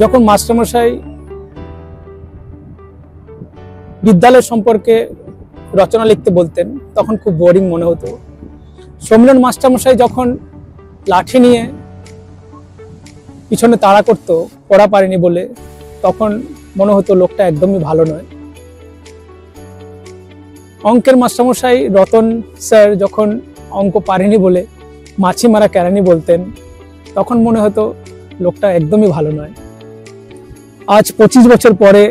যখন মাস্টারমশাই বিদ্যালয় সম্পর্কে রচনা লিখতে বলতেন তখন খুব বোরিং মনে হতো। সমীরণ মাস্টারমশাই যখন লাঠি নিয়ে পিছনে তাড়া করতো পড়া পারেনি বলে, তখন মনে হতো লোকটা একদমই ভালো নয়। অঙ্কের মাস্টারমশাই রতন স্যার যখন অঙ্ক পারেনি বলে মাছি মারা কেরানি বলতেন, তখন মনে হতো লোকটা একদমই ভালো নয়। আজ 25 বছর পরে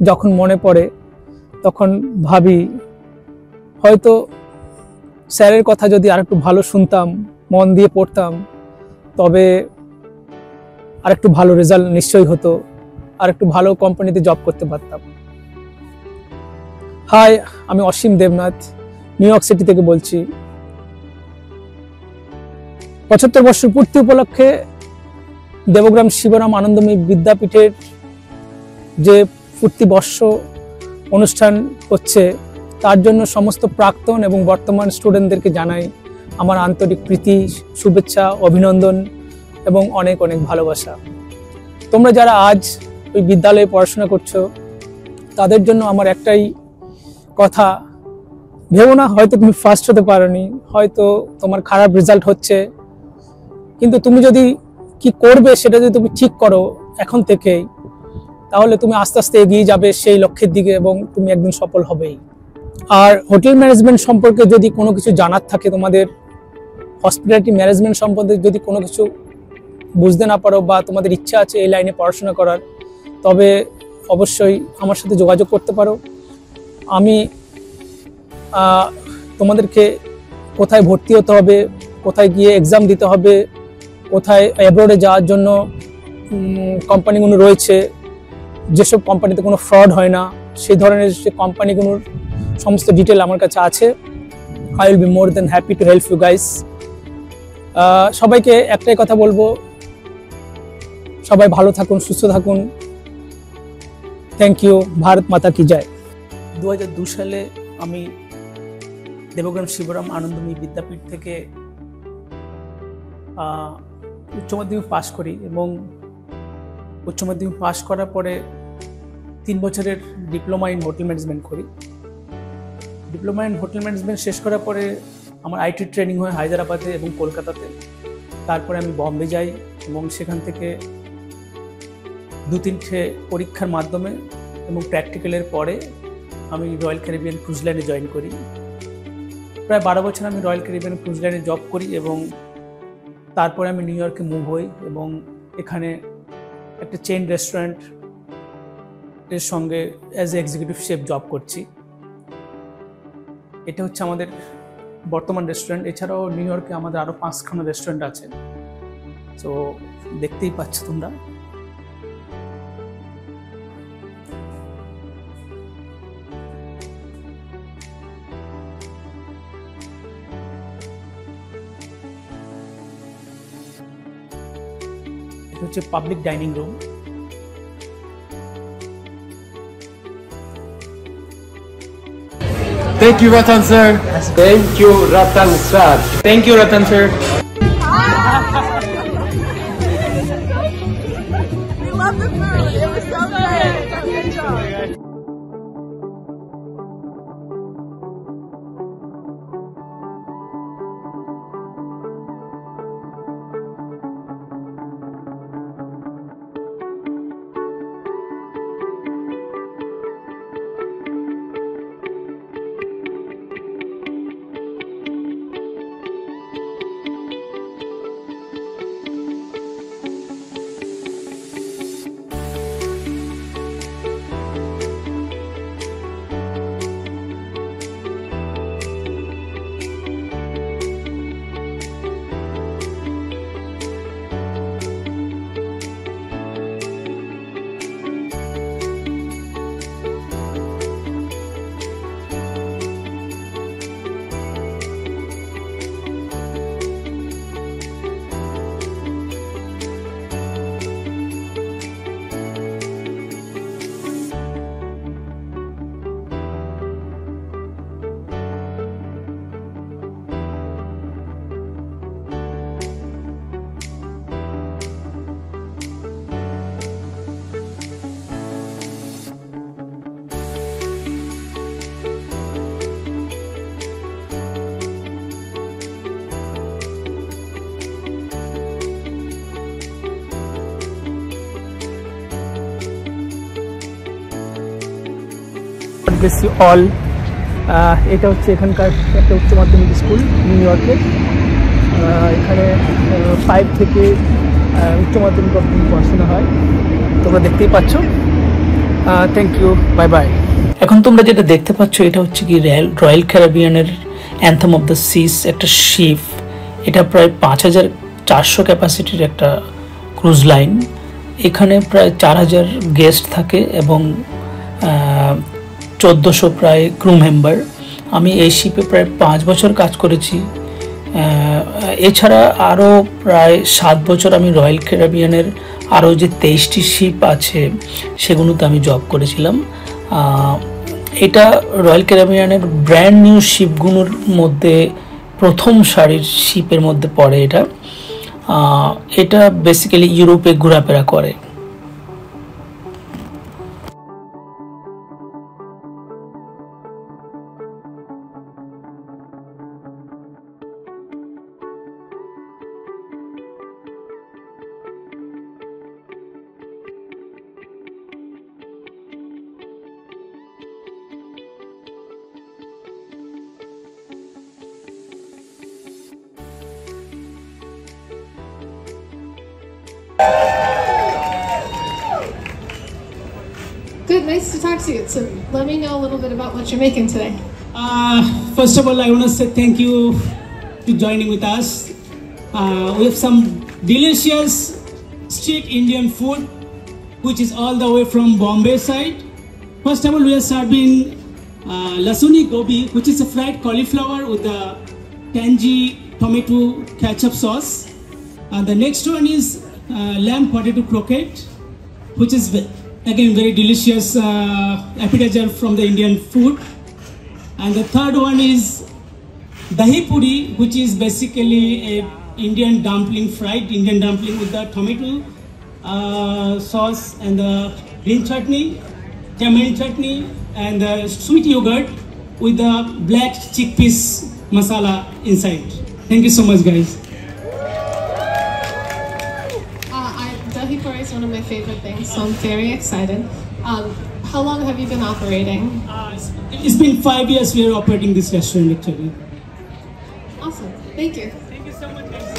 যখন মনে পড়ে তখন ভাবি হয়তো স্যারের কথা যদি আরেকটু ভালো শুনতাম, মন দিয়ে পড়তাম, তবে আরেকটু ভালো রেজাল্ট নিশ্চয়ই হতো, আরেকটু ভালো কোম্পানিতে জব করতে পারতাম। হাই, আমি অসীম দেবনাথ, নিউ ইয়র্ক সিটি থেকে বলছি। 75 বছর পূর্তি উপলক্ষে দেবগ্রাম শিবরাম আনন্দময়ী বিদ্যাপীঠের যে পূর্তি বর্ষ অনুষ্ঠান হচ্ছে, তার জন্য সমস্ত প্রাক্তন এবং বর্তমান স্টুডেন্টদেরকে জানাই আমার আন্তরিক প্রীতি, শুভেচ্ছা, অভিনন্দন এবং অনেক অনেক ভালোবাসা। তোমরা যারা আজ ওই বিদ্যালয়ে পড়াশোনা করছো, তাদের জন্য আমার একটাই কথা, ভেবো না হয়তো তুমি ফার্স্ট হতে পারোনি, হয়তো তোমার খারাপ রেজাল্ট হচ্ছে, কিন্তু তুমি যদি কি করবে সেটা যদি তুমি ঠিক করো এখন থেকেই, তাহলে তুমি আস্তে আস্তে এগিয়ে যাবে সেই লক্ষ্যের দিকে এবং তুমি একদিন সফল হবেই। আর হোটেল ম্যানেজমেন্ট সম্পর্কে যদি কোনো কিছু জানার থাকে, তোমাদের হসপিটালিটি ম্যানেজমেন্ট সম্পর্কে যদি কোনো কিছু বুঝতে না পারো বা তোমাদের ইচ্ছা আছে এই লাইনে পড়াশোনা করার, তবে অবশ্যই আমার সাথে যোগাযোগ করতে পারো। আমি তোমাদেরকে কোথায় ভর্তি হতে হবে, কোথায় গিয়ে এক্সাম দিতে হবে, কোথায় অ্যাব্রোডে যাওয়ার জন্য কোম্পানিগুলো রয়েছে, যেসব কোম্পানিতে কোনো ফ্রড হয় না, সেই ধরনের যে কোম্পানিগুলোর সমস্ত ডিটেল আমার কাছে আছে। I will be more than happy to help you guys. সবাইকে একটাই কথা বলবো, সবাই ভালো থাকুন, সুস্থ থাকুন। Thank you. ভারত মাতা কি জয়। 2002 সালে আমি দেবগ্রাম শিবরাম আনন্দময়ী বিদ্যাপীঠ থেকে উচ্চ মাধ্যমিক পাশ করি এবং উচ্চ মাধ্যমিক পাশ করার পরে 3 বছরের ডিপ্লোমা ইন হোটেল ম্যানেজমেন্ট করি। ডিপ্লোমা ইন হোটেল ম্যানেজমেন্ট শেষ করার পরে আমার আইটি ট্রেনিং হয় হায়দ্রাবাদে এবং কলকাতাতে। তারপরে আমি বম্বে যাই এবং সেখান থেকে 2-3টে পরীক্ষার মাধ্যমে এবং প্র্যাকটিক্যালের পরে আমি রয়্যাল ক্যারিবিয়ান ক্রুজ লাইনে জয়েন করি। প্রায় 12 বছর আমি রয়্যাল ক্যারিবিয়ান ক্রুজ লাইনে জব করি এবং তারপরে আমি নিউ ইয়র্কে মুভ হই এবং এখানে একটা চেইন রেস্টুরেন্টের সঙ্গে as a executive chef job করছি। এটা হচ্ছে আমাদের বর্তমান রেস্টুরেন্ট। এছাড়াও নিউ ইয়র্কে আমাদের আরও 5খানা রেস্টুরেন্ট আছে, তো দেখতেই পাচ্ছ তোমরা। এটা হচ্ছে public dining room. Thank you, Ratan sir. Thank you, Ratan sir. Thank you, Ratan sir. We love the food. It was so good. Good job. God bless you all. এটা হচ্ছে এখানকার একটা উচ্চ মাধ্যমিক স্কুল নিউ ইয়র্কের। এখানে 5 থেকে উচ্চ মাধ্যমিক অবধি পড়াশোনা হয়, তোমরা দেখতেই পাচ্ছ। Thank you, bye bye. এখন তোমরা যেটা দেখতে পাচ্ছ এটা হচ্ছে কি রয়্যাল ক্যারিবিয়ানের অ্যান্থেম অফ দ্য সিস একটা শিপ। এটা প্রায় 5400 ক্যাপাসিটির একটা ক্রুজ লাইন। এখানে প্রায় 4000 গেস্ট থাকে এবং 1400 প্রায় ক্রু মেম্বার। আমি এই শিপে প্রায় 5 বছর কাজ করেছি। এছাড়া আরও প্রায় 7 বছর আমি রয়্যাল ক্যারিবিয়ানের আরও যে 23টি শিপ আছে সেগুলোতে আমি জব করেছিলাম। এটা রয়্যাল ক্যারিবিয়ানের ব্র্যান্ড নিউ শিপগুলোর মধ্যে প্রথম সারির শিপের মধ্যে পড়ে। এটা বেসিক্যালি ইউরোপে ঘোরাফেরা করে। Good, nice to talk to you. So let me know a little bit about what you're making today. First of all, I want to say thank you to joining with us. We have some delicious street Indian food, which is all the way from Bombay side. First of all, we are serving lasuni gobi, which is a fried cauliflower with the tangy tomato ketchup sauce. The next one is lamb potato croquette, which is again very delicious appetizer from the Indian food. And the third one is dahi puri, which is basically a Indian dumpling, fried Indian dumpling with the tomato sauce and the green chutney, tamarind chutney, and the sweet yogurt with the black chickpeas masala inside. Thank you so much, guys. Dahi puri is one of my favorite things, so I'm very excited. How long have you been operating? It's been 5 years we are operating this restaurant actually. Awesome, thank you. Thank you so much, guys.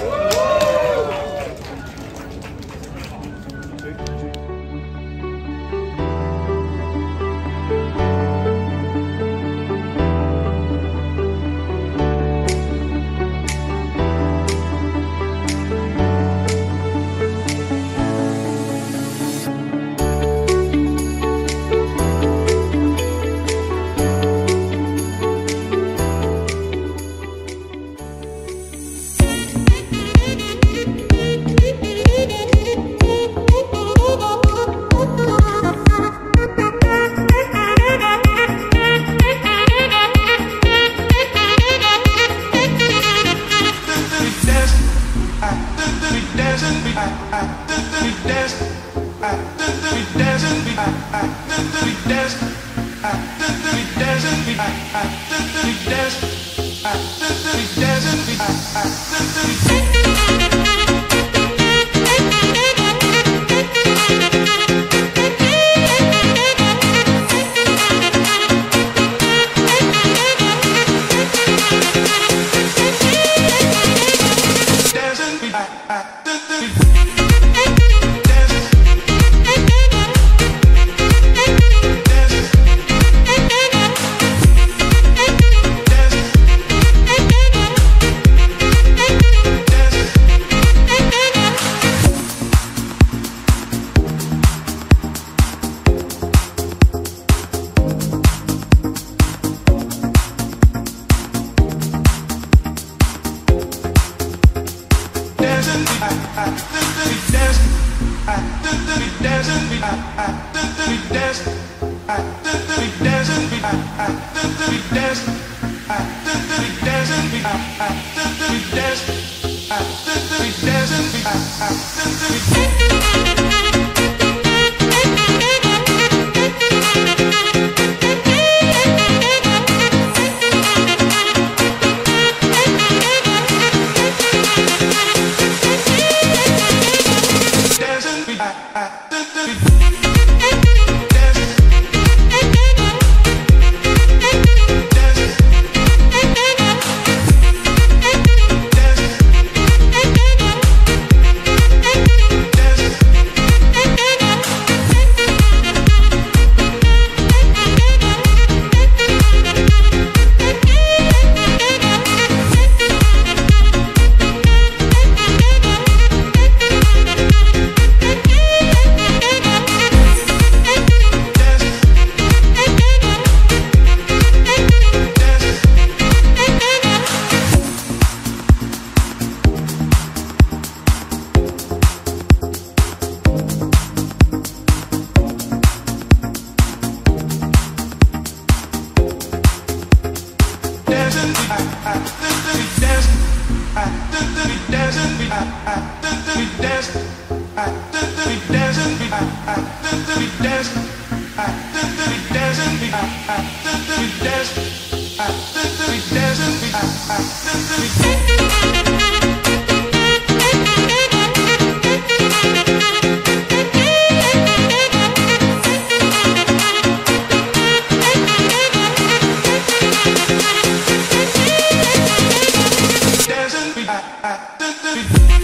dancing.